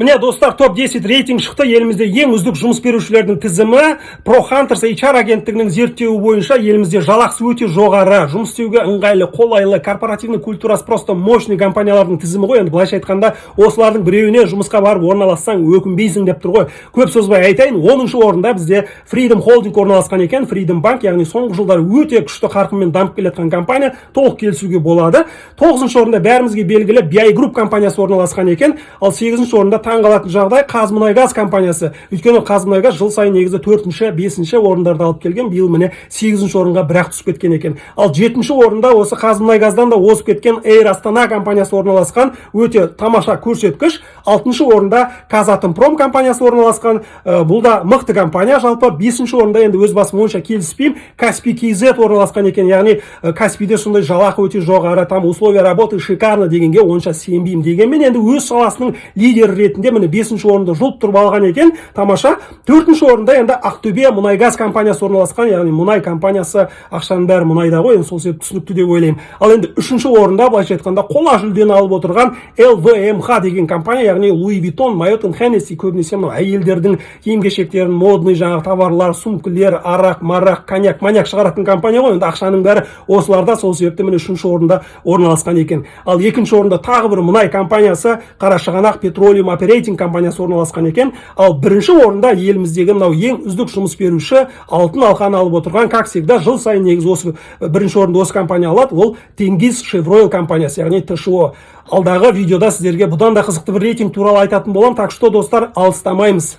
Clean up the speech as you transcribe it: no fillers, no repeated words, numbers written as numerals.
Міне достар, топ-10 рейтинг шықты. Елімізде ең үздік жұмыс берушілердің тізімі ProHunters HR агенттігінің зерттеуі бойынша елімізде жалақысы өте жоғары, жұмыс істеуге ыңғайлы, қолайлы, корпоративный культурасы просто мощный компаниялардың тізімі ғой. Енді былайша айтқанда, осылардың біреуіне жұмысқа барып орналассаң өкінбейсің деп тұр ғой. Көп сөзбай айтайын, 10-шы орында бізде Freedom Holding орналасқан екен. Freedom Bank, яғни соңғы жылдары өте күшті қарқынмен дамып келе жатқан компания, толық келісуге болады. 9-шы орында бәрімізге белгілі BI Group компаниясы орналасқан екен. Ал 8-ші орында қалатын жағдай Қазмұнайгаз компаниясы. Өйткені Қазмұнайгаз жыл сайын негізі 4-ші, 5-ші орындарды алып келген, биыл міне 8-ші орынға бірақ түсіп кеткен екен. Ал 7-ші орында осы Қазмұнайгаздан да озып кеткен Air Астана компаниясы орналасқан, өте тамаша көрсеткіш. 6-ші орында Казатомпром компаниясы орналасқан, бұл да мықты компания. Жалпы 5-ші орында енді өз басым ойынша келіспеймін, Каспий KZ орналасқан екен. Яғни Каспийде сондай жалақы өте жоғары, там условия работы шикарно дегенге онша сенбеймін. Дегенмен енді өз саласының лидері ретінде міне 5-ші орында жұлып тұрып алған екен. Тамаша. 4-ші орында енді Ақтөбе Мұнайгаз компаниясы орналасқан, яғни мұнай компаниясы, ақшаның бәрі мұнайда ғой, енді сол себепті түсінікті деп ойлаймын. Ал енді 3-ші орында былайша айтқанда қола жүлдені алып отырған LVMH деген компания, яғни Louis Vuitton, Moet Hennessy, көбінесе мына әйелдердің киім-кешектерін, модный жаңағы товарлар, сумкілер, арақ, марақ, коньяк, маньяк шығаратын компания ғой. Енді ақшаның бәрі осыларда, сол себепті міне 3-ші орында орналасқан екен. Ал 2-ші орында тағы бір мұнай компаниясы, Қарашығанақ Petroleum Operating компаниясы орналасқан екен. Ал 1-ші орында еліміздегі мынау ең үздік жұмыс беруші алтын алқаны алып отырған, как всегда, жыл сайын негізі осы 1-ші орында осы компания алады, ол Теңгиз Шевройл компаниясы, яғни ТШО. Алдағы видеода сіздерге бұдан да қызықты бір рейтинг туралы айтатын боламын, так что достар, алыстамаймыз.